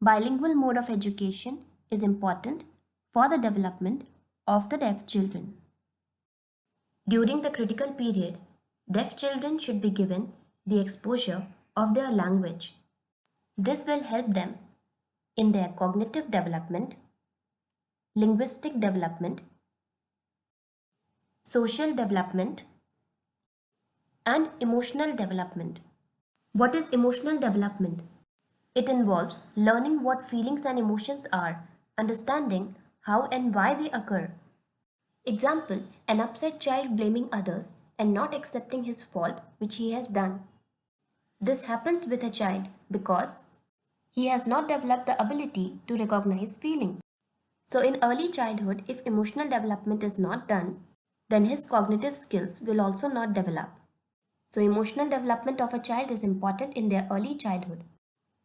Bilingual mode of education is important for the development of the deaf children. During the critical period, deaf children should be given the exposure of their language. This will help them in their cognitive development, linguistic development, social development, and emotional development. What is emotional development? It involves learning what feelings and emotions are, understanding how and why they occur. Example, an upset child blaming others and not accepting his fault which he has done. This happens with a child because he has not developed the ability to recognize feelings. So in early childhood, if emotional development is not done, then his cognitive skills will also not develop. So emotional development of a child is important in their early childhood.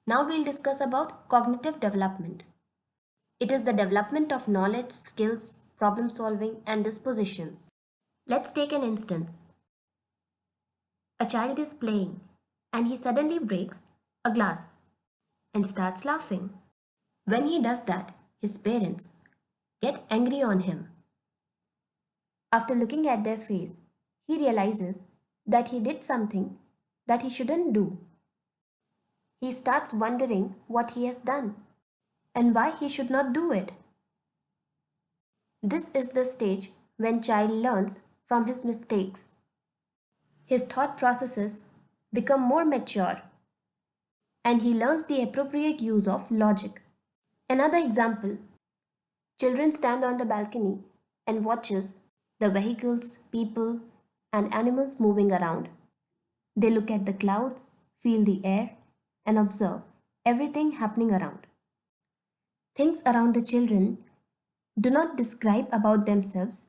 Now we'll discuss about cognitive development. It is the development of knowledge, skills, problem solving, and dispositions. Let's take an instance. A child is playing and he suddenly breaks a glass and starts laughing. When he does that, his parents get angry on him. After looking at their face, he realizes that he did something that he shouldn't do. He starts wondering what he has done and why he should not do it. This is the stage when child learns from his mistakes. His thought processes become more mature and he learns the appropriate use of logic. Another example, children stand on the balcony and watches the vehicles, people and animals moving around. They look at the clouds, feel the air and observe everything happening around. Things around the children do not describe about themselves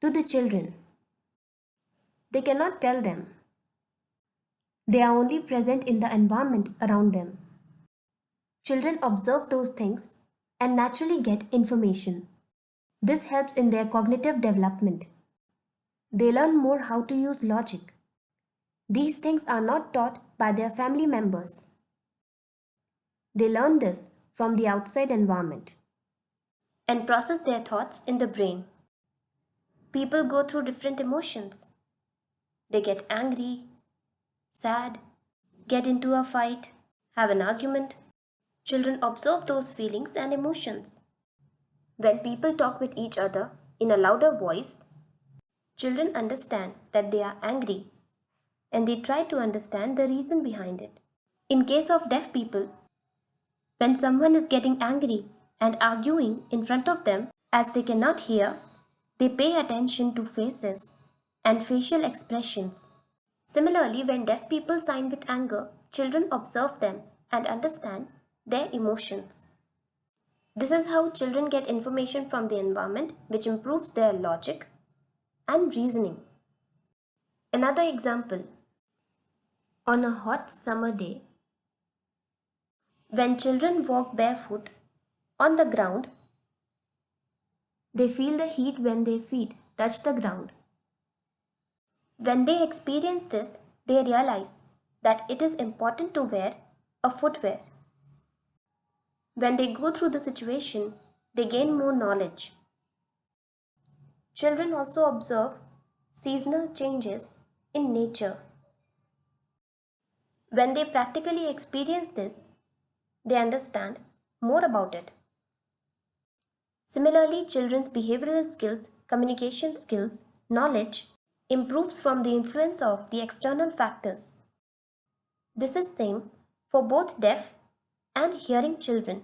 to the children. They cannot tell them. They are only present in the environment around them. Children observe those things and naturally get information. This helps in their cognitive development. They learn more how to use logic. These things are not taught by their family members. They learn this from the outside environment and process their thoughts in the brain. People go through different emotions. They get angry, sad, get into a fight, have an argument. Children observe those feelings and emotions. When people talk with each other in a louder voice, children understand that they are angry and they try to understand the reason behind it. In case of deaf people, when someone is getting angry and arguing in front of them as they cannot hear, they pay attention to faces and facial expressions. Similarly, when deaf people sign with anger, children observe them and understand their emotions. This is how children get information from the environment, which improves their logic and reasoning. Another example, on a hot summer day, when children walk barefoot on the ground, they feel the heat when their feet touch the ground. When they experience this, they realize that it is important to wear a footwear. When they go through the situation, they gain more knowledge. Children also observe seasonal changes in nature. When they practically experience this, they understand more about it. Similarly, children's behavioral skills, communication skills, knowledge improves from the influence of the external factors. This is same for both deaf and hearing children.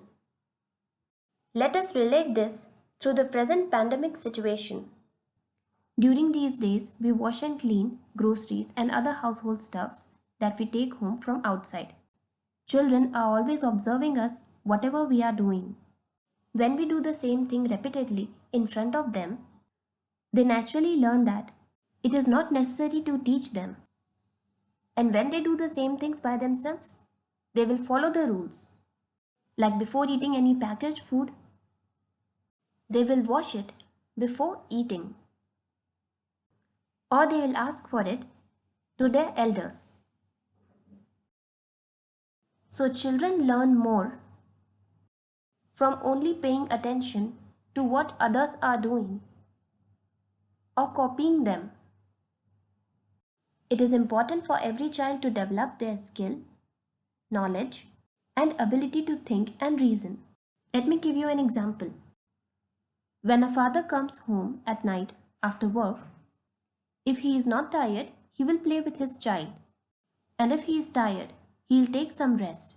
Let us relate this through the present pandemic situation. During these days, we wash and clean groceries and other household stuffs that we take home from outside. Children are always observing us whatever we are doing. When we do the same thing repeatedly in front of them, they naturally learn that it is not necessary to teach them. And when they do the same things by themselves, they will follow the rules. Like before eating any packaged food, they will wash it before eating. Or they will ask for it to their elders. So children learn more from only paying attention to what others are doing or copying them. It is important for every child to develop their skill, knowledge, and ability to think and reason. Let me give you an example. When a father comes home at night after work, if he is not tired, he will play with his child. And if he is tired, he will take some rest.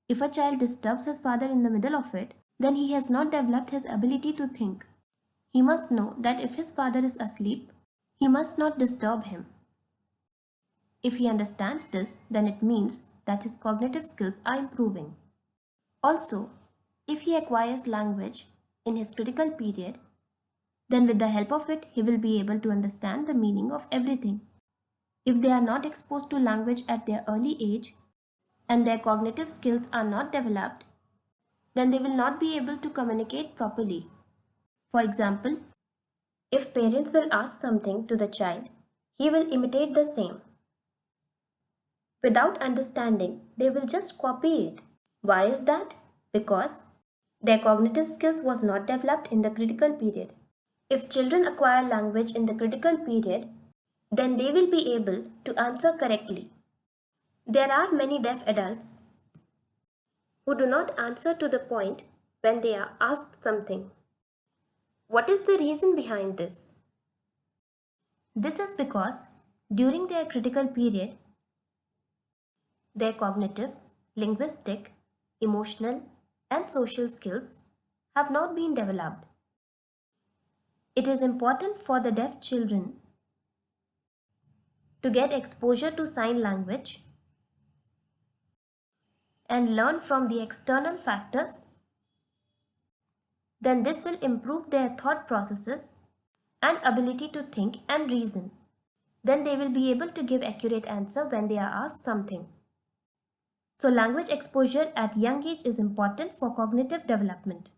If a child disturbs his father in the middle of it, then he has not developed his ability to think. He must know that if his father is asleep, he must not disturb him. If he understands this, then it means that his cognitive skills are improving. Also, if he acquires language in his critical period, then with the help of it, he will be able to understand the meaning of everything. If they are not exposed to language at their early age and their cognitive skills are not developed, then they will not be able to communicate properly. For example, if parents will ask something to the child, he will imitate the same. Without understanding, they will just copy it. Why is that? Because their cognitive skills was not developed in the critical period. If children acquire language in the critical period, then they will be able to answer correctly. There are many deaf adults who do not answer to the point when they are asked something. What is the reason behind this? This is because during their critical period, their cognitive, linguistic, emotional, and social skills have not been developed. It is important for the deaf children to get exposure to sign language and learn from the external factors. Then this will improve their thought processes and ability to think and reason. Then they will be able to give accurate answer when they are asked something. So language exposure at young age is important for cognitive development.